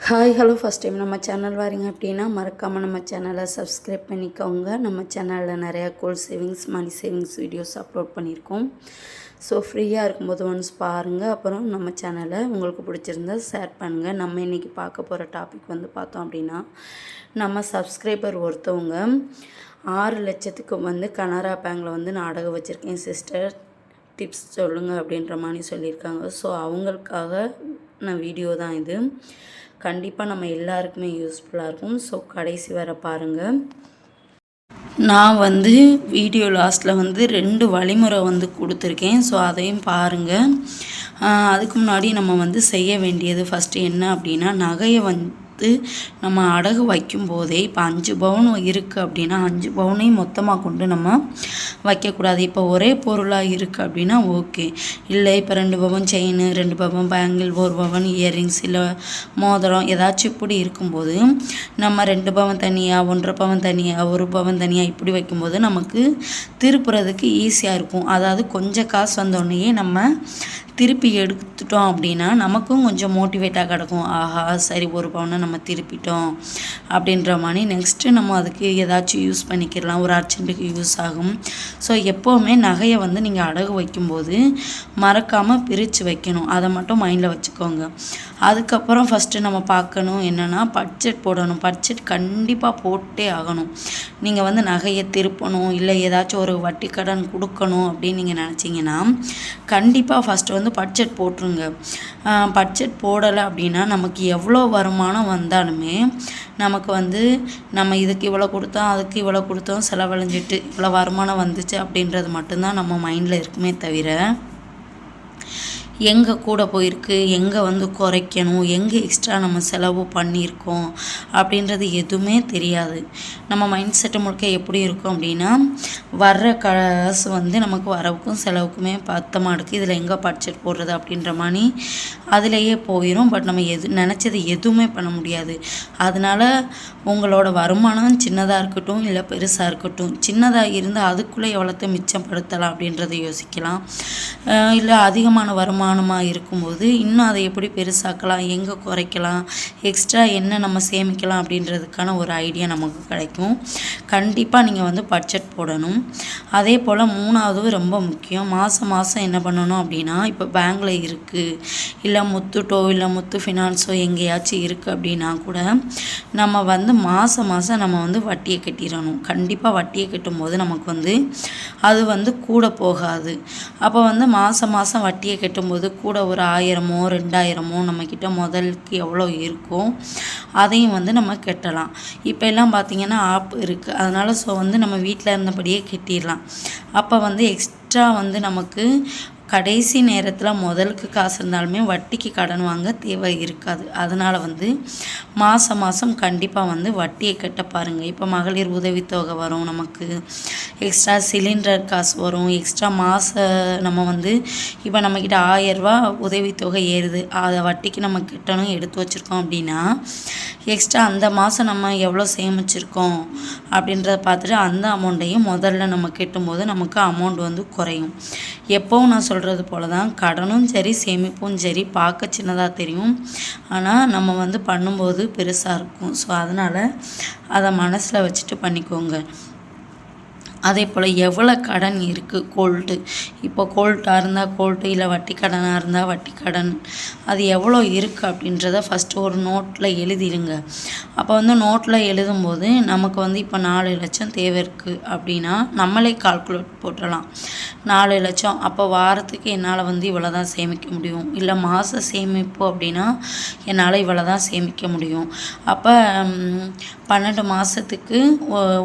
Hi hello first time நம்ம channel வாரீங்க அப்படின்னா மறக்காமல் நம்ம சேனலை சப்ஸ்கிரைப் பண்ணிக்கோங்க. நம்ம சேனலில் நிறையா gold savings money savings videos upload பண்ணியிருக்கோம். ஸோ ஃப்ரீயாக இருக்கும்போது ஒன்ஸ் பாருங்கள். அப்புறம் நம்ம சேனலை உங்களுக்கு பிடிச்சிருந்தா ஷேர் பண்ணுங்கள். நம்ம இன்றைக்கி பார்க்க போகிற டாபிக் பார்த்தோம் அப்படின்னா, நம்ம சப்ஸ்கிரைபர் ஒருத்தவங்க 6 லட்சத்துக்கு கனரா பேங்கில் நான் அடகு வச்சுருக்கேன் சிஸ்டர், டிப்ஸ் சொல்லுங்கள் அப்படின்ற மாதிரி சொல்லியிருக்காங்க. ஸோ அவங்களுக்காக நான் வீடியோ தான் இது. கண்டிப்பாக நம்ம எல்லாருக்குமே யூஸ்ஃபுல்லாக இருக்கும். ஸோ கடைசி வரை பாருங்கள். நான் வீடியோ லாஸ்ட்டில் 2 வழிமுறை கொடுத்துருக்கேன். ஸோ அதையும் பாருங்கள். அதுக்கு முன்னாடி நம்ம செய்ய வேண்டியது ஃபஸ்ட்டு என்ன அப்படின்னா, நகையை நம்ம அடகு வைக்கும்போதே இப்போ 5 பவுன் இருக்குது அப்படின்னா 5 பவுனையும் மொத்தமாக கொண்டு நம்ம வைக்கக்கூடாது. இப்போ ஒரே பொருளாக இருக்குது அப்படின்னா ஓகே. இல்லை இப்போ 2 பவுன் செயின், 2 பவுன் பேங்கிள், 1 பவுன் இயரிங்ஸ், இல்லை மோதிரம் ஏதாச்சும் இப்படி இருக்கும்போது நம்ம 2 பவுன் தனியாக, 1.5 பவுன் தனியாக, 1 பவுன் தனியாக இப்படி வைக்கும்போது நமக்கு திருப்புறதுக்கு ஈஸியாக இருக்கும். அதாவது கொஞ்சம் காசு வந்தோடனேயே நம்ம திருப்பி எடுத்துட்டோம் அப்படின்னா நமக்கும் கொஞ்சம் மோட்டிவேட்டாக கிடக்கும். ஆஹா சரி 1 பவுனை நம்ம திருப்பிட்டோம் அப்படின்ற மாதிரி. நெக்ஸ்ட்டு நம்ம அதுக்கு ஏதாச்சும் யூஸ் பண்ணிக்கிடலாம், ஒரு அர்ஜென்ட்டுக்கு யூஸ் ஆகும். ஸோ எப்போவுமே நகையை நீங்கள் அடகு வைக்கும்போது மறக்காமல் பிரித்து வைக்கணும். அதை மட்டும் மைண்டில் வச்சுக்கோங்க. அதுக்கப்புறம் ஃபஸ்ட்டு நம்ம பார்க்கணும் என்னென்னா, பட்ஜெட் போடணும். பட்ஜெட் கண்டிப்பாக போட்டே ஆகணும். நீங்கள் நகையை திருப்பணும், இல்லை ஏதாச்சும் ஒரு வட்டி கடன் கொடுக்கணும் அப்படின்னு நீங்கள் நினச்சிங்கன்னா கண்டிப்பாக ஃபஸ்ட்டு பட்ஜெட் போட்டுருங்க. பட்ஜெட் போடலை அப்படின்னா நமக்கு எவ்வளோ வருமானம் வந்தாலுமே நமக்கு நம்ம இதுக்கு இவ்வளோ கொடுத்தோம், அதுக்கு இவ்வளோ கொடுத்தோம், செலவழிஞ்சிட்டு இவ்வளோ வருமானம் வந்துச்சு அப்படின்றது மட்டும்தான் நம்ம மைண்டில் இருக்குமே தவிர, எங்கே கூட போயிருக்கு, எங்கே குறைக்கணும், எங்கே எக்ஸ்ட்ரா நம்ம செலவு பண்ணியிருக்கோம் அப்படின்றது எதுவுமே தெரியாது. நம்ம மைண்ட் செட்டு முழுக்க எப்படி இருக்கும் அப்படின்னா, வர்ற காசு நமக்கு வரவுக்கும் செலவுக்குமே பத்தமாக இருக்குது, இதில் எங்கே பட்ஜெட் போடுறது அப்படின்ற மாதிரி அதிலேயே போயிடும். பட் நம்ம நினச்சது எதுவுமே பண்ண முடியாது. அதனால் உங்களோட வருமானம் சின்னதாக இருக்கட்டும் இல்லை பெருசாக இருக்கட்டும், சின்னதாக இருந்தால் அதுக்குள்ளே எவ்வளோத்தை மிச்சப்படுத்தலாம் அப்படின்றத யோசிக்கலாம். இல்லை அதிகமான வருமானமாக இருக்கும்போது இன்னும் அதை எப்படி பெருசாக்கலாம், எங்கே குறைக்கலாம், எக்ஸ்ட்ரா என்ன நம்ம சேமிக்கலாம் அப்படின்றதுக்கான ஒரு ஐடியா நமக்கு கிடைக்கும். கண்டிப்பாக நீங்கள் பட்ஜெட் போடணும். அதே போல் 3வது ரொம்ப முக்கியம், மாதம் என்ன பண்ணணும் அப்படின்னா, இப்போ பேங்கில் இருக்குது இல்லை முத்துட்டோ இல்லை முத்து ஃபினான்ஸோ எங்கேயாச்சும் இருக்குது அப்படின்னா கூட நம்ம மாதம் நம்ம வட்டியை கட்டிடணும். கண்டிப்பாக வட்டியை கட்டும்போது நமக்கு அது கூட போகாது. அப்போ மாதம் வட்டியை கட்டும்போது கூட ஒரு 1000மோ 2000மோ நம்மக்கிட்ட முதலுக்கு எவ்வளோ இருக்கோ அதையும் நம்ம கட்டலாம். இப்போ எல்லாம் பார்த்திங்கன்னா ஆப் இருக்குது. அதனால் ஸோ நம்ம வீட்டில் இருந்தபடியே கட்டிடலாம். அப்போ எக்ஸ்ட்ரா நமக்கு கடைசி நேரத்தில் முதலுக்கு காசு இருந்தாலுமே வட்டிக்கு கடன் வாங்க தேவை இருக்காது. அதனால் மாதம் கண்டிப்பாக வட்டியை கட்ட பாருங்கள். இப்போ மகளிர் உதவித்தொகை வரும், நமக்கு எக்ஸ்ட்ரா சிலிண்டர் காசு வரும், எக்ஸ்ட்ரா நம்ம இப்போ நம்மக்கிட்ட 1000 ரூபா உதவித்தொகை ஏறுது, அதை வட்டிக்கு நம்ம கட்டணும் எடுத்து வச்சுருக்கோம் அப்படின்னா எக்ஸ்ட்ரா அந்த மாதம் நம்ம எவ்வளோ சேமிச்சிருக்கோம் அப்படின்றத பார்த்துட்டு அந்த அமௌண்ட்டையும் முதல்ல நம்ம கட்டும்போது நமக்கு அமௌண்ட் குறையும். எப்போவும் நான் சொல்கிறது போல தான், கடனும் சரி சேமிப்பும் சரி பார்க்க சின்னதாக தெரியும், ஆனால் நம்ம பண்ணும்போது பெருசாக இருக்கும். ஸோ அதனால் அதை மனசில் வச்சுட்டு பண்ணிக்கோங்க. அதே போல் எவ்வளோ கடன் இருக்குது, கோல்டு, இப்போ கோல்ட்டாக இருந்தால் கோல்டு, இல்லை வட்டி கடனாக இருந்தால் வட்டி கடன், அது எவ்வளோ இருக்குது அப்படின்றத ஃபஸ்ட்டு ஒரு நோட்டில் எழுதிடுங்க. அப்போ நோட்டில் எழுதும்போது நமக்கு இப்போ 4 லட்சம் தேவை இருக்குது அப்படின்னா நம்மளே கால்குலேட் போட்டுடலாம். 4 லட்சம் அப்போ வாரத்துக்கு என்னால் இவ்வளோ தான் சேமிக்க முடியும், இல்லை மாத சேமிப்பு அப்படின்னா என்னால் இவ்வளோ தான் சேமிக்க முடியும். அப்போ 12 மாதத்துக்கு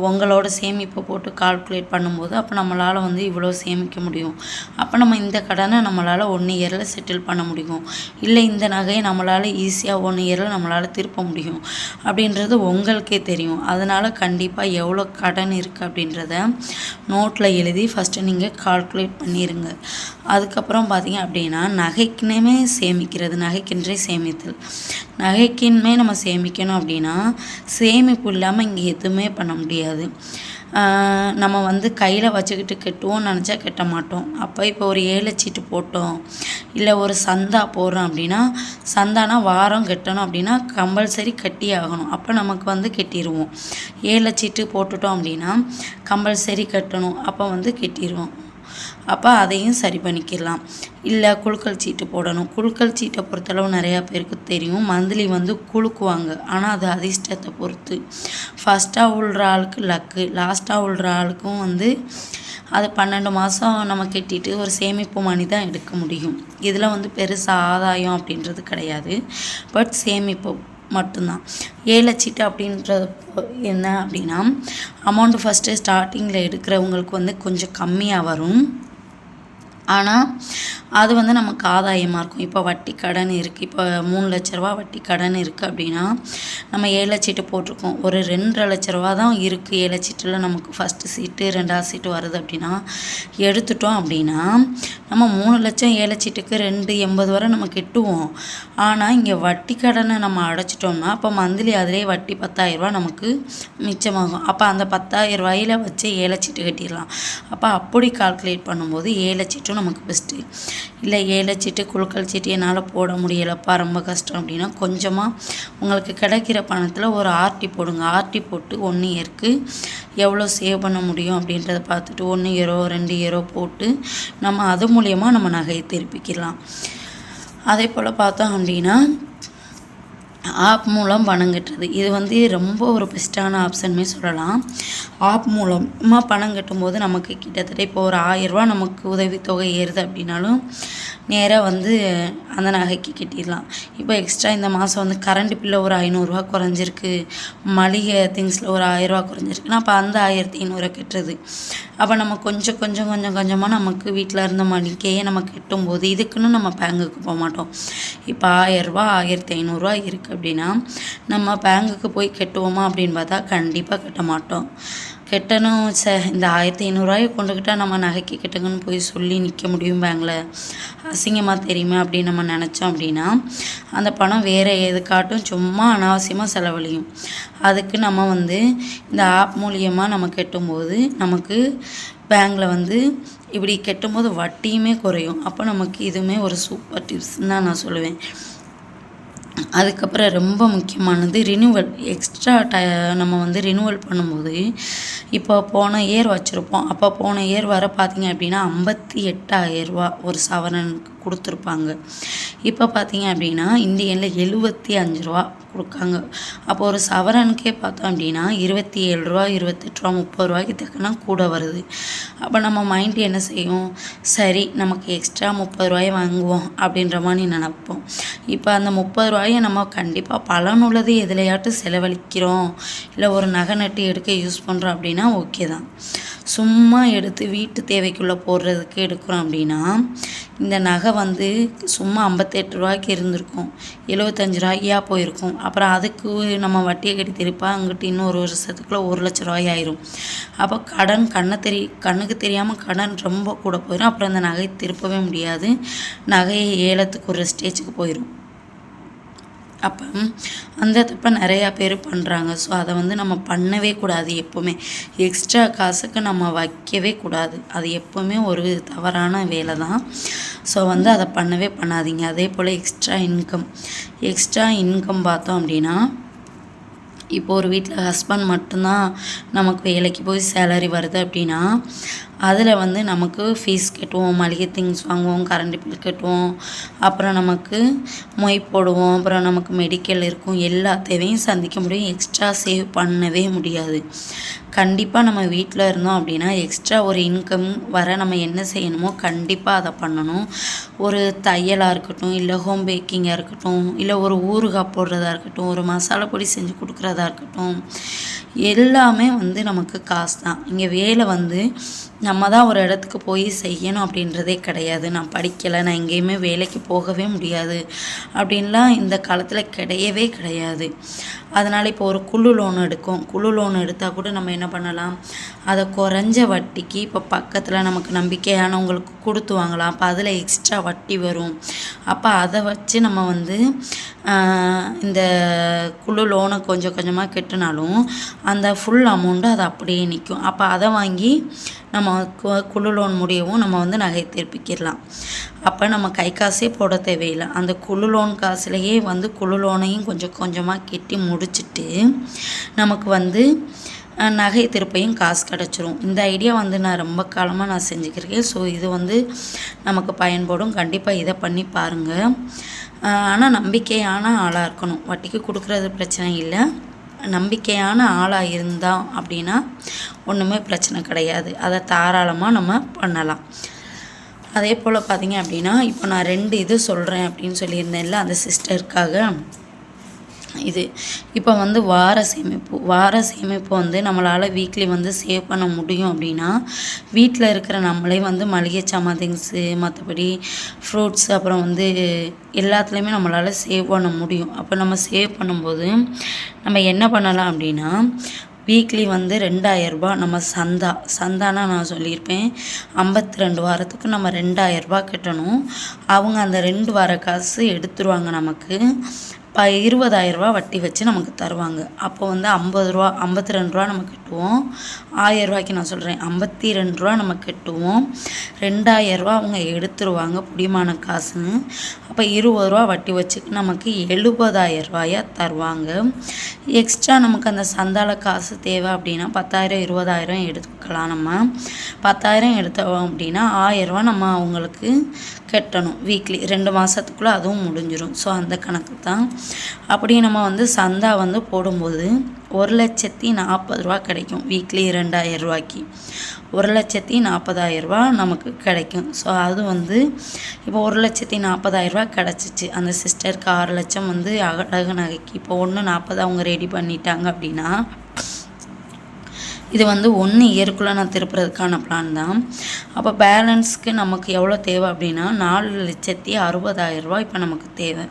உங்களோட சேமிப்பை போட்டு கால்குலேட் பண்ணும்போது அப்போ நம்மளால் இவ்வளோ சேமிக்க முடியும். அப்போ நம்ம இந்த கடனை நம்மளால் 1 இயரில் செட்டில் பண்ண முடியும், இல்லை இந்த நகையை நம்மளால் ஈஸியாக 1 இயரில் நம்மளால் திருப்ப முடியும் அப்படின்றது உங்களுக்கே தெரியும். அதனால் கண்டிப்பாக எவ்வளோ கடன் இருக்குது அப்படின்றத நோட்டில் எழுதி ஃபஸ்ட்டு நீங்கள் கால்குலேட் பண்ணிடுங்க. அதுக்கப்புறம் பார்த்திங்க அப்படின்னா, நகைக்குன்னே சேமிக்கிறது, நகைக்கென்றே சேமித்தல். நகைக்குன்னே நம்ம சேமிக்கணும் அப்படின்னா சேமிப்பு இல்லாமல் இங்கே எதுவுமே பண்ண முடியாது. நம்ம வந்து கையில் வச்சுக்கிட்டு கட்டுவோம்னு நினச்சா கட்ட மாட்டோம். அப்போ இப்போ ஒரு ஏலச்சீட்டு போட்டோம், இல்லை ஒரு சந்தா போடுறோம் அப்படின்னா, சந்தானா வாரம் கட்டணும் அப்படின்னா கம்பல்சரி கட்டி ஆகணும். அப்போ நமக்கு வந்து கட்டிடுவோம். ஏலச்சீட்டு போட்டுட்டோம் அப்படின்னா கம்பல்சரி கட்டணும், அப்போ வந்து கட்டிடுவோம். அப்போ அதையும் சரி பண்ணிக்கிடலாம். இல்லை குலுக்கல் சீட்டு போடணும். குலுக்கல் சீட்டை பொறுத்தளவு நிறையா பேருக்கு தெரியும், மந்த்லி வந்து குலுக்குவாங்க. ஆனால் அது அதிர்ஷ்டத்தை பொறுத்து. ஃபஸ்ட்டாக விழுற ஆளுக்கு லக்கு, லாஸ்ட்டாக விழுற ஆளுக்கும் வந்து அது 12 மாதம் நம்ம கட்டிட்டு ஒரு சேமிப்பு மணி தான் எடுக்க முடியும். இதில் வந்து பெருசாக ஆதாயம் அப்படின்றது கிடையாது, பட் சேமிப்பு மட்டும்தான். ஏலச்சீட்டு அப்படின்றது என்ன அப்படின்னா, அமௌண்ட்டு ஃபஸ்ட்டு ஸ்டார்டிங்கில் எடுக்கிறவங்களுக்கு வந்து கொஞ்சம் கம்மியாக வரும். ஆனால் அது வந்து நமக்கு ஆதாயமாக இருக்கும். இப்போ வட்டி கடன் இருக்குது, இப்போ 3 லட்ச ரூபா வட்டி கடன் இருக்குது அப்படின்னா நம்ம ஏலச்சீட்டு போட்டிருக்கோம். ஒரு 2.5 லட்ச ரூபா தான் இருக்குது ஏலச்சீட்டில். நமக்கு ஃபஸ்ட்டு சீட்டு 2வது சீட்டு வருது அப்படின்னா எடுத்துட்டோம் அப்படின்னா நம்ம 3 லட்சம் ஏலச்சீட்டுக்கு 2.80 வரை நம்ம கட்டுவோம். ஆனால் இங்கே வட்டி கடனை நம்ம அடைச்சிட்டோம்னா அப்போ மந்த்லி அதிலே வட்டி 10,000 ரூபா நமக்கு மிச்சமாகும். அப்போ அந்த 10,000 ரூபாயில் வச்சு ஏலச்சீட்டு கட்டிடலாம். அப்போ அப்படி கால்குலேட் பண்ணும்போது ஏலச்சீட்டு நமக்கு பெஸ்ட்டு. இல்லை ஏலச்சீட்டு குலுக்கல் சீட்டு என்னால் போட முடியலப்பா, ரொம்ப கஷ்டம் அப்படின்னா கொஞ்சமாக உங்களுக்கு கிடைக்கிற பணத்தில் ஒரு ஆர்டி போடுங்க. ஆர்டி போட்டு 1 இயருக்கு எவ்வளோ சேவ் பண்ண முடியும் அப்படின்றத பார்த்துட்டு 1 இயரோ 2 இயரோ போட்டு நம்ம அது மூலயமா நம்ம நகையை திருப்பிக்கலாம். அதே போல் பார்த்தோம் அப்படின்னா ஆப் மூலம் பணம் கட்டுறது, இது வந்து ரொம்ப ஒரு பெஸ்ட்டான ஆப்ஷன்மே சொல்லலாம். ஆப் மூலமாக பணம் கட்டும்போது நமக்கு கிட்டத்தட்ட இப்போ ஒரு 1000 ரூபா நமக்கு உதவித்தொகை ஏறுது அப்படின்னாலும் நேராக வந்து அந்த நகைக்கு கட்டிடலாம். இப்போ எக்ஸ்ட்ரா இந்த மாதம் வந்து கரண்ட் பில்லில் ஒரு 500 ரூபா குறைஞ்சிருக்கு, மளிகை திங்ஸில் ஒரு 1000 ரூபா குறைஞ்சிருக்குன்னா அப்போ அந்த 1500 கட்டுறது. அப்போ நம்ம கொஞ்சம் கொஞ்சமாக நமக்கு வீட்டில் இருந்த மளிகையே நம்ம கட்டும்போது இதுக்குன்னு நம்ம பேங்குக்கு போக மாட்டோம். இப்போ 1000 ரூபா 1500 ரூபா இருக்குது அப்படின்னா நம்ம பேங்குக்கு போய் கட்டுவோமா அப்படின்னு பார்த்தா கண்டிப்பாக கட்ட மாட்டோம். கட்டணும் இந்த 1500 ரூபாயை கொண்டுக்கிட்டால் நம்ம நகைக்கு கட்டுங்கன்னு போய் சொல்லி நிற்க முடியும் பேங்கில், அசிங்கமாக தெரியுமா அப்படின்னு நம்ம நினச்சோம் அப்படின்னா அந்த பணம் வேறு எதுக்காட்டும் சும்மா அனாவசியமாக செலவழியும். அதுக்கு நம்ம வந்து இந்த ஆப் மூலியமாக நம்ம கட்டும்போது நமக்கு பேங்கில் வந்து இப்படி கட்டும்போது வட்டியுமே குறையும். அப்போ நமக்கு இதுவுமே ஒரு சூப்பர் டிப்ஸ்ன்னு தான் நான் சொல்லுவேன். அதுக்கப்புறம் ரொம்ப முக்கியமானது ரினியூவல். எக்ஸ்ட்ரா நம்ம வந்து ரினியூவல் பண்ணும்போது இப்போ போன இயர் வச்சுருப்போம், அப்போ போன இயர் வர பார்த்திங்க அப்படின்னா 58,000 ரூபா ஒரு சவரனுக்கு கொடுத்துருப்பாங்க. இப்போ பார்த்திங்க அப்படின்னா இந்தியனில் 75 ரூபா கொடுக்காங்க. அப்போ ஒரு சவரனுக்கே பார்த்தோம் அப்படின்னா 27 ரூபா 28 ரூபா 30 ரூபாய்க்கு தக்கனா கூட வருது. அப்போ நம்ம மைண்ட் என்ன செய்யும், சரி நமக்கு எக்ஸ்ட்ரா 30 ரூபாயை வாங்குவோம் அப்படின்ற மாதிரி நினைப்போம். இப்போ அந்த 30 ரூபாயை நம்ம கண்டிப்பாக பலனுள்ளது எதுலையாட்டும் செலவழிக்கிறோம், இல்லை ஒரு நகை நட்டு எடுக்க யூஸ் பண்ணுறோம் அப்படின்னா ஓகே தான். சும்மா எடுத்து வீட்டு தேவைக்குள்ளே போடுறதுக்கு எடுக்கிறோம் அப்படின்னா இந்த நகை வந்து சும்மா 58 ரூபாய்க்கு இருந்திருக்கும், 75 ரூபாய்க்கா போயிருக்கும். அப்புறம் அதுக்கு நம்ம வட்டியை கட்டி திருப்பா அங்கிட்டு இன்னும் ஒரு வருஷத்துக்குள்ளே 1 லட்ச ரூபாய் ஆயிரும். அப்போ கடன் கண்ணுக்கு தெரியாமல் கடன் ரொம்ப கூட போயிடும். அப்புறம் அந்த நகையை திருப்பவே முடியாது, நகையை ஏலத்துக்கு ஒரு ஸ்டேஜுக்கு போயிடும். அப்போ அந்த தப்பை நிறையா பேர் பண்ணுறாங்க. ஸோ அதை வந்து நம்ம பண்ணவே கூடாது. எப்போவுமே எக்ஸ்ட்ரா காசுக்கு நம்ம வைக்கவே கூடாது. அது எப்போவுமே ஒரு தவறான வேலை தான். ஸோ வந்து அதை பண்ணவே பண்ணாதீங்க. அதே போல் எக்ஸ்ட்ரா இன்கம் பார்த்தோம் அப்படின்னா இப்போ ஒரு வீட்டில் ஹஸ்பண்ட் மட்டும்தான் நமக்கு வேலைக்கு போய் சேலரி வருது அப்படின்னா அதில் வந்து நமக்கு ஃபீஸ் கட்டுவோம், மளிகை திங்ஸ் வாங்குவோம், கரண்ட் பில் கட்டுவோம், அப்புறம் நமக்கு மொய் போடுவோம், அப்புறம் நமக்கு மெடிக்கல் இருக்கும், எல்லா தேவையும் சந்திக்க முடியும். எக்ஸ்ட்ரா சேவ் பண்ணவே முடியாது. கண்டிப்பாக நம்ம வீட்டில் இருந்தோம் அப்படின்னா எக்ஸ்ட்ரா ஒரு இன்கம் வர நம்ம என்ன செய்யணுமோ கண்டிப்பாக அதை பண்ணணும். ஒரு தையலாக இருக்கட்டும், இல்லை ஹோம் பேக்கிங்காக இருக்கட்டும், இல்லை ஒரு ஊறுகாய் போடுறதா இருக்கட்டும், ஒரு மசாலா பொடி செஞ்சு கொடுக்குறதா இருக்கட்டும், எல்லாமே வந்து நமக்கு காசு தான். இங்கே வேலை வந்து நம்ம தான் ஒரு இடத்துக்கு போய் செய்யணும் அப்படின்றதே கிடையாது. நான் படிக்கலை, நான் எங்கேயுமே வேலைக்கு போகவே முடியாது அப்படின்லாம் இந்த காலத்தில் கிடையவே கிடையாது. அதனால் இப்போ ஒரு குழு லோன் எடுத்தால் கூட நம்ம என்ன பண்ணலாம், அதை குறைஞ்ச வட்டிக்கு இப்போ பக்கத்தில் நமக்கு நம்பிக்கையானவங்களுக்கு கொடுத்து வாங்கலாம். அப்போ அதில் எக்ஸ்ட்ரா வட்டி வரும். அப்போ அதை வச்சு நம்ம வந்து இந்த குழு லோனை கொஞ்சம் கொஞ்சமாக கட்டினாலும் அந்த ஃபுல் அமௌண்ட்டு அது அப்படியே நிற்கும். அப்போ அதை வாங்கி நம்ம குழு லோன் முடியவும் நம்ம வந்து நகையை திருப்பிக்கிடலாம். அப்போ நம்ம கை காசே போட தேவையில்லை. அந்த குழு லோன் காசுலேயே வந்து குழு லோனையும் கொஞ்சம் கொஞ்சமாக கட்டி முடிச்சுட்டு நமக்கு வந்து நகை திருப்பையும் காசு கிடச்சிரும். இந்த ஐடியா வந்து நான் ரொம்ப காலமாக நான் செஞ்சுக்கிறேன். ஸோ இது வந்து நமக்கு பயன்படும். கண்டிப்பாக இதை பண்ணி பாருங்கள். ஆனால் நம்பிக்கையான ஆளாக இருக்கணும். வட்டிக்கு கொடுக்குறது பிரச்சனை இல்லை. நம்பிக்கையான ஆளாக இருந்தால் அப்படின்னா ஒன்றுமே பிரச்சனை கிடையாது. அதை தாராளமாக நம்ம பண்ணலாம். அதே போல் பார்த்திங்க அப்படின்னா இப்போ நான் 2 இது சொல்கிறேன் அப்படின்னு சொல்லியிருந்தேன்ல அந்த சிஸ்டருக்காக. இது இப்போ வந்து வார சேமிப்பு வந்து நம்மளால் வீக்லி வந்து சேவ் பண்ண முடியும் அப்படின்னா வீட்டில் இருக்கிற நம்மளே வந்து மளிகை சாமான் திங்ஸு மற்றபடி ஃப்ரூட்ஸ் அப்புறம் வந்து எல்லாத்துலேயுமே நம்மளால் சேவ் பண்ண முடியும். அப்போ நம்ம சேவ் பண்ணும்போது நம்ம என்ன பண்ணலாம் அப்படின்னா வீக்லி வந்து 2000 ரூபாய் நம்ம சந்தானா நான் சொல்லியிருப்பேன் 52 வாரத்துக்கு நம்ம 2000 ரூபாய் கட்டணும். அவங்க அந்த 2 வார காசு எடுத்துருவாங்க. நமக்கு 20,000 ரூபா வட்டி வச்சு நமக்கு தருவாங்க. அப்போ வந்து 50 ரூபா 52 ரூபா நம்ம கட்டுவோம். 1000 ரூபாய்க்கு நான் சொல்கிறேன் 52 ரூபா நம்ம கட்டுவோம். 2000 ரூபா அவங்க எடுத்துருவாங்க பிடிமான காசுன்னு. அப்போ 20 ரூபா வட்டி வச்சு நமக்கு 70,000 ரூபாயா தருவாங்க. எக்ஸ்ட்ரா நமக்கு அந்த சந்தால காசு தேவை அப்படின்னா 10,000 20,000 எடுத்துக்கலாம். நம்ம 10,000 எடுத்தோம் அப்படின்னா 1000 ரூபா நம்ம அவங்களுக்கு கட்டணும் வீக்லி 2 மாதத்துக்குள்ளே அதுவும் முடிஞ்சிடும். ஸோ அந்த கணக்கு தான். அப்படி நம்ம வந்து சந்தா வந்து போடும்போது 1,40,040 ரூபா கிடைக்கும். வீக்லி 2000 ரூபாய்க்கு 1,40,040 ரூபா நமக்கு கிடைக்கும். ஸோ அது வந்து இப்போ 1,40,040 ரூபா கிடச்சிச்சு. அந்த சிஸ்டருக்கு 6 லட்சம் வந்து அழகு நகைக்கு இப்போ 1,40 அவங்க ரெடி பண்ணிட்டாங்க அப்படின்னா இது வந்து 1 இயருக்குள்ளே நான் திருப்புறதுக்கான பிளான் தான். அப்போ பேலன்ஸ்க்கு நமக்கு எவ்வளோ தேவை அப்படின்னா 4,60,000 ரூபா இப்போ நமக்கு தேவை.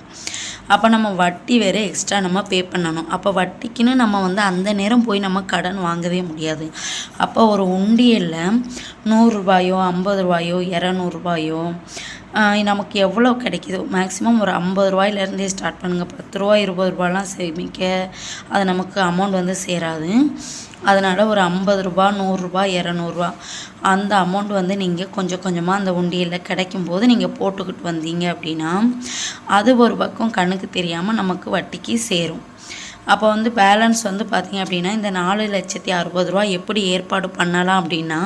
அப்போ நம்ம வட்டி வேறு எக்ஸ்ட்ரா நம்ம பே பண்ணணும். அப்போ வட்டிக்குன்னு நம்ம வந்து அந்த நேரம் போய் நம்ம கடன் வாங்கவே முடியாது. அப்போ ஒரு உண்டியலில் 100 ரூபாயோ 50 ரூபாயோ 200 ரூபாயோ நமக்கு எவ்வளோ கிடைக்கிதோ மேக்ஸிமம் ஒரு 50 ரூபாயிலேருந்தே ஸ்டார்ட் பண்ணுங்கள். 10 ரூபா 20 ரூபாலாம் சேமிக்க அது நமக்கு அமௌண்ட் வந்து சேராது. அதனால் ஒரு 50 ரூபா 100 ரூபா 200 ரூபா அந்த அமௌண்ட் வந்து நீங்கள் கொஞ்சம் கொஞ்சமாக அந்த உண்டியலில் கிடைக்கும்போது நீங்கள் போட்டுக்கிட்டு வந்தீங்க அப்படின்னா அது ஒரு பக்கம் கண்ணுக்கு தெரியாமல் நமக்கு வட்டிக்கு சேரும். அப்போ வந்து பேலன்ஸ் வந்து பார்த்திங்க அப்படின்னா இந்த 4,60,000 ரூபா எப்படி ஏற்பாடு பண்ணலாம் அப்படின்னா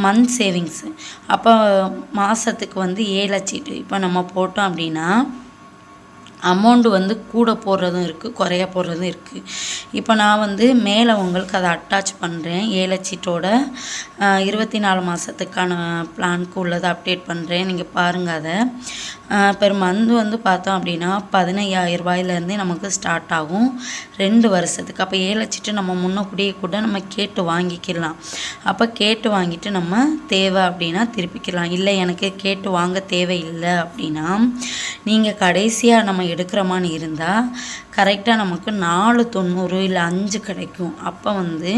மந்த் சேவிங்ஸு. அப்போ மாதத்துக்கு வந்து 7 சீட்டு இப்போ நம்ம போட்டோம் அப்படின்னா அமௌண்ட்டு வந்து கூட போடுறதும் இருக்குது குறைய போடுறதும் இருக்குது. இப்போ நான் வந்து மேலே உங்களுக்கு அதை அட்டாச் பண்ணுறேன். 7 சீட்டோட 24 மாதத்துக்கான பிளானுக்கு உள்ளதை அப்டேட் பண்ணுறேன். நீங்கள் பாருங்கள். அதை பெர் மந்த் வந்து பார்த்தோம் அப்படின்னா 15,000 ரூபாயிலேருந்தே நமக்கு ஸ்டார்ட் ஆகும் 2 வருஷத்துக்கு. அப்போ 7 சீட்டு நம்ம முன்னக்கூடியே கூட நம்ம கேட்டு வாங்கிக்கலாம். அப்போ கேட்டு வாங்கிட்டு நம்ம தேவை அப்படின்னா திருப்பிக்கலாம். இல்லை எனக்கு கேட்டு வாங்க தேவையில்லை அப்படின்னா நீங்கள் கடைசியாக நம்ம எடுக்கிற மாதிரி இருந்தால் கரெக்டாக நமக்கு 4,90 இல்லை 5 கிடைக்கும். அப்போ வந்து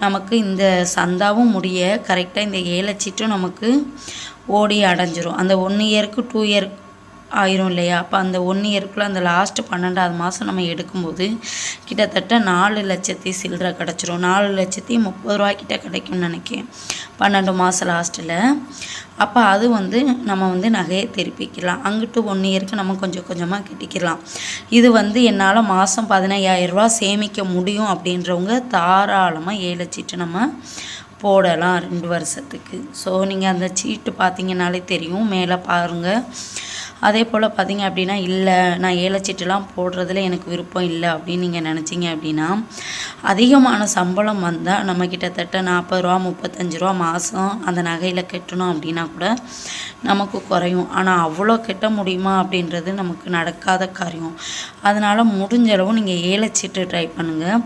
நமக்கு இந்த சந்தாவும் முடிய கரெக்டாக இந்த 7 சீட்டும் நமக்கு ஓடி அடைஞ்சிரும். அந்த 1 இயருக்கு 2 இயர் ஆயிரும் இல்லையா? அப்போ அந்த 1 இயருக்குள்ளே அந்த லாஸ்ட்டு 12வது மாதம் நம்ம எடுக்கும்போது கிட்டத்தட்ட 4,00,000 சில்லற கிடச்சிரும். 4,30,000 ரூபாய்க்கிட்ட கிடைக்கும்னு நினைக்கிறேன் 12 மாதம் லாஸ்ட்டில். அப்போ அது வந்து நம்ம வந்து நகையை திருப்பிக்கலாம். அங்கிட்டு 1 இயருக்கு நம்ம கொஞ்சம் கொஞ்சமாக கட்டிக்கலாம். இது வந்து என்னால் மாதம் 15,000 ரூபா சேமிக்க முடியும் அப்படின்றவங்க தாராளமாக 7 சீட்டு நம்ம போடலாம் 2 வருஷத்துக்கு. ஸோ நீங்கள் அந்த சீட்டு பார்த்தீங்கன்னாலே தெரியும். மேலே பாருங்கள். அதே போல் பார்த்திங்க அப்படின்னா இல்லை நான் 7 சீட்டுலாம் போடுறதுல எனக்கு விருப்பம் இல்லை அப்படின்னு நீங்கள் நினச்சிங்க அப்படின்னா அதிகமான சம்பளம் வந்தால் நம்ம கிட்டத்தட்ட 40 ரூபா 35 ரூபா மாதம் அந்த நகையில் கட்டணும் அப்படின்னா கூட நமக்கு குறையும். ஆனால் அவ்வளோ கட்ட முடியுமா அப்படின்றது நமக்கு நடக்காத காரியம். அதனால் முடிஞ்ச அளவு நீங்கள் 7 சீட்டு ட்ரை பண்ணுங்கள்.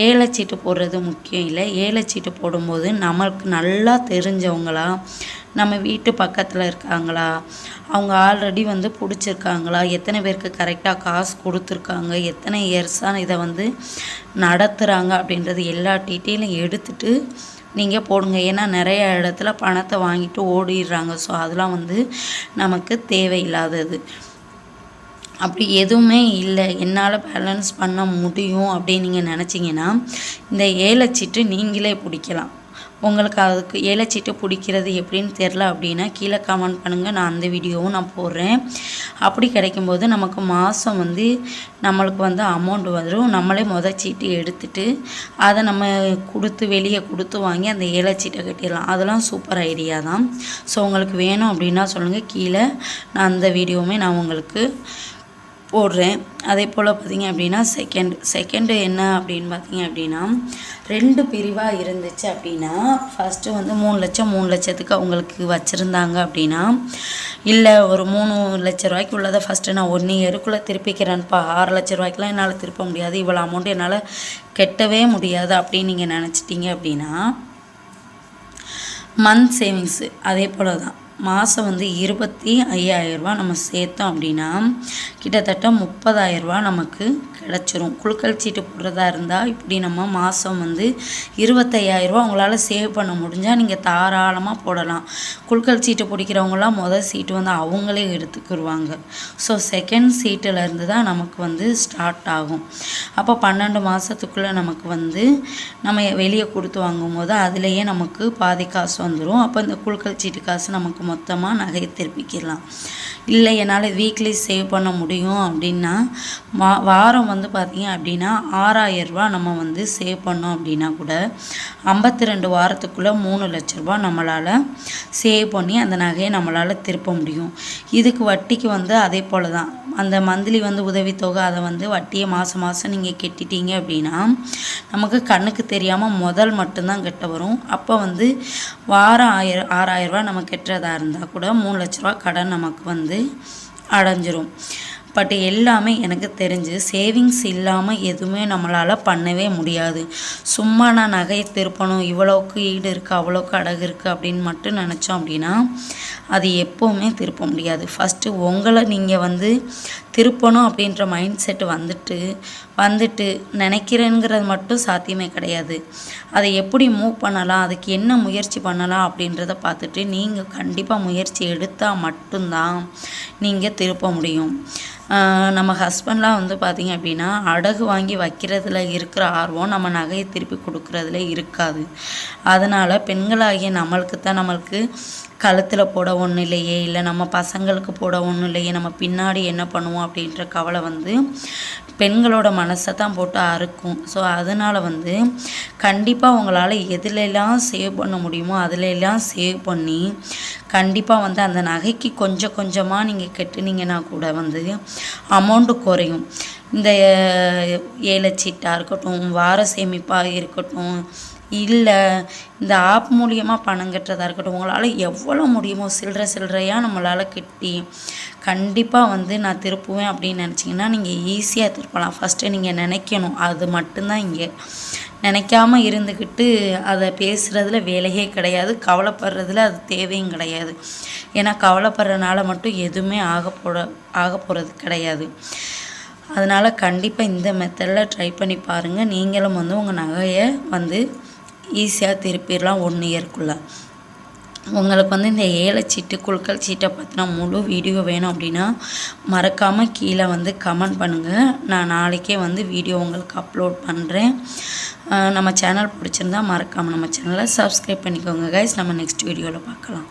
7 சீட்டு போடுறது முக்கியம் இல்லை. 7 சீட்டு போடும்போது நமக்கு நல்லா தெரிஞ்சவங்களா நம்ம வீட்டு பக்கத்தில் இருக்காங்களா அவங்க ஆல்ரெடி வந்து பிடிச்சிருக்காங்களா எத்தனை பேருக்கு கரெக்டாக காசு கொடுத்துருக்காங்க எத்தனை இயர்ஸாக இதை வந்து நடத்துகிறாங்க அப்படின்றது எல்லா டீட்டெயிலும் எடுத்துகிட்டு நீங்கள் போடுங்க. ஏன்னா நிறைய இடத்துல பணத்தை வாங்கிட்டு ஓடிடுறாங்க. ஸோ அதெல்லாம் வந்து நமக்கு தேவையில்லாதது. அப்படி எதுவுமே இல்லை, என்னால் பேலன்ஸ் பண்ண முடியும் அப்படின்னு நீங்கள் நினச்சிங்கன்னா இந்த ஏலச்சீட்டு நீங்களே பிடிக்கலாம். உங்களுக்கு அதுக்கு ஏலச்சீட்டு பிடிக்கிறது எப்படின்னு தெரில அப்படின்னா கீழே கமெண்ட் பண்ணுங்கள், நான் அந்த வீடியோவும் நான் போடுறேன். அப்படி கிடைக்கும்போது நமக்கு மாதம் வந்து நம்மளுக்கு வந்து அமௌண்ட் வரும். நம்மளே சீட்டு எடுத்துகிட்டு அதை நம்ம வெளியே கொடுத்து வாங்கி அந்த ஏலச்சீட்டை கட்டிடலாம். அதெல்லாம் சூப்பர் ஐடியா தான். ஸோ உங்களுக்கு வேணும் அப்படின்னா சொல்லுங்கள், கீழே நான் அந்த வீடியோவுமே நான் உங்களுக்கு போடுறேன். அதே போல் பார்த்திங்க அப்படின்னா செகண்டு என்ன அப்படின்னு பார்த்திங்க அப்படின்னா 2 பிரிவாக இருந்துச்சு அப்படின்னா ஃபஸ்ட்டு வந்து 3 லட்சம் 3 லட்சத்துக்கு அவங்களுக்கு வச்சுருந்தாங்க அப்படின்னா, இல்லை ஒரு 3 லட்ச ரூபாய்க்கு உள்ளதை ஃபஸ்ட்டு நான் 1 இயருக்குள்ளே திருப்பிக்கிறேன்ப்பா, 6 லட்ச ரூபாய்க்குலாம் என்னால் திருப்ப முடியாது, இவ்வளோ அமௌண்ட் என்னால் கெட்டவே முடியாது அப்படின்னு நீங்கள் நினச்சிட்டிங்க அப்படின்னா மந்த் சேவிங்ஸு அதே போல் தான். மாதம் வந்து 25,000 நம்ம சேர்த்தோம் அப்படின்னா கிட்டத்தட்ட 30,000 நமக்கு கிடச்சிரும். குலுக்கல் சீட்டு போடுறதா இருந்தால் இப்படி நம்ம மாதம் வந்து 25,000 உங்களால் சேவ் பண்ண முடிஞ்சால் நீங்கள் தாராளமாக போடலாம். குலுக்கல் சீட்டு பிடிக்கிறவங்களாம் சீட்டு வந்து அவங்களே எடுத்துக்கிடுவாங்க. ஸோ செகண்ட் சீட்டிலேருந்து தான் நமக்கு வந்து ஸ்டார்ட் ஆகும். அப்போ 12 மாதத்துக்குள்ளே நமக்கு வந்து நம்ம வெளியே கொடுத்து வாங்கும்போது அதுலேயே நமக்கு பாதி காசு வந்துடும். அப்போ இந்த குலுக்கல் சீட்டு காசு நமக்கு மொத்தமாக நகையை திருப்பிக்கலாம். இல்லை என்னால் வீக்லி சேவ் பண்ண முடியும் அப்படின்னா வாரம் வந்து பார்த்திங்க அப்படின்னா 6,000 நம்ம வந்து சேவ் பண்ணோம் அப்படின்னா கூட 52 வாரத்துக்குள்ளே 3 லட்ச ரூபா நம்மளால் சேவ் பண்ணி அந்த நகையை நம்மளால் திருப்ப முடியும். இதுக்கு வட்டிக்கு வந்து அதே போல் தான். அந்த மந்த்லி வந்து உதவித்தொகை அதை வந்து வட்டியை மாதம் மாதம் நீங்கள் கட்டிட்டீங்க அப்படின்னா நமக்கு கண்ணுக்கு தெரியாமல் முதல் மட்டும்தான் கட்ட வரும். அப்போ வந்து வாரம் 6,000 நம்ம கட்டுறதா இருந்தால் கூட 3 லட்ச ரூபா கடன் நமக்கு வந்து அடைஞ்சிரும். பட் எல்லாமே எனக்கு தெரிஞ்சு சேவிங்ஸ் இல்லாமல் எதுவுமே நம்மளால் பண்ணவே முடியாது. சும்மா நான் நகையை திருப்பணும், இவ்வளோக்கு ஈடு இருக்குது அவ்வளோக்கு அடகு இருக்குது அப்படின்னு மட்டும் நினச்சோம் அப்படின்னா அது எப்போவுமே திருப்ப முடியாது. ஃபஸ்ட்டு உங்களை நீங்கள் வந்து திருப்பணும் அப்படின்ற மைண்ட் செட் வந்துட்டு நினைக்கிறேங்கிறது மட்டும் சாத்தியமே கிடையாது. அதை எப்படி மூவ் பண்ணலாம், அதுக்கு என்ன முயற்சி பண்ணலாம் அப்படின்றத பார்த்துட்டு நீங்கள் கண்டிப்பாக முயற்சி எடுத்தால் மட்டும்தான் நீங்கள் திருப்ப முடியும். நம்ம ஹஸ்பண்ட்லாம் வந்து பார்த்திங்க அப்படின்னா அடகு வாங்கி வைக்கிறதுல இருக்கிற ஆர்வம் நம்ம நகையை திருப்பி கொடுக்குறதுல இருக்காது. அதனால் பெண்களாகிய நம்மளுக்கு கழுத்தில் போட ஒன்றும் இல்லையே, இல்லை நம்ம பசங்களுக்கு போட ஒன்றும் இல்லையே, நம்ம பின்னாடி என்ன பண்ணுவோம் அப்படின்ற கவலை வந்து பெண்களோட மனசை தான் போட்டு அறுக்கும். ஸோ அதனால் வந்து கண்டிப்பாக உங்களால் எதுலெல்லாம் சேவ் பண்ண முடியுமோ அதிலெல்லாம் சேவ் பண்ணி கண்டிப்பாக வந்து அந்த நகைக்கு கொஞ்சம் கொஞ்சமாக நீங்கள் கட்டுனீங்கன்னா கூட வந்து அமௌண்ட்டு குறையும். இந்த ஏலச்சீட்டாக இருக்கட்டும், வார சேமிப்பாக இருக்கட்டும், இல்லை இந்த ஆப் மூலியமாக பணம் கட்டுறதா இருக்கட்டும், உங்களால் எவ்வளோ முடியுமோ சில்லறையாக நம்மளால் கட்டி கண்டிப்பாக வந்து நான் திருப்புவேன் அப்படின்னு நினச்சிங்கன்னா நீங்கள் ஈஸியாக திருப்பலாம். ஃபஸ்ட்டு நீங்கள் நினைக்கணும், அது மட்டும்தான். இங்கே நினைக்காம இருந்துக்கிட்டு அதை பேசுகிறதுல வேலையே கிடையாது, கவலைப்படுறதுல அது தேவையும் கிடையாது. ஏன்னா கவலைப்படுறதுனால மட்டும் எதுவுமே ஆக போகிறது கிடையாது. அதனால் கண்டிப்பாக இந்த மெத்தடில் ட்ரை பண்ணி பாருங்கள். நீங்களும் வந்து உங்கள் நகையை வந்து ஈஸியாக திருப்பிடலாம் 1 இயர்க்குள்ளே. உங்களுக்கு வந்து இந்த ஏலச்சீட்டு குலுக்கல் சீட்டை பற்றின முழு வீடியோ வேணும் அப்படின்னா மறக்காமல் கீழே வந்து கமெண்ட் பண்ணுங்கள். நான் நாளைக்கே வந்து வீடியோ உங்களுக்கு அப்லோட் பண்ணுறேன். நம்ம சேனல் பிடிச்சிருந்தா மறக்காமல் நம்ம சேனலை சப்ஸ்கிரைப் பண்ணிக்கோங்க கைஸ். நம்ம நெக்ஸ்ட் வீடியோவில் பார்க்கலாம்.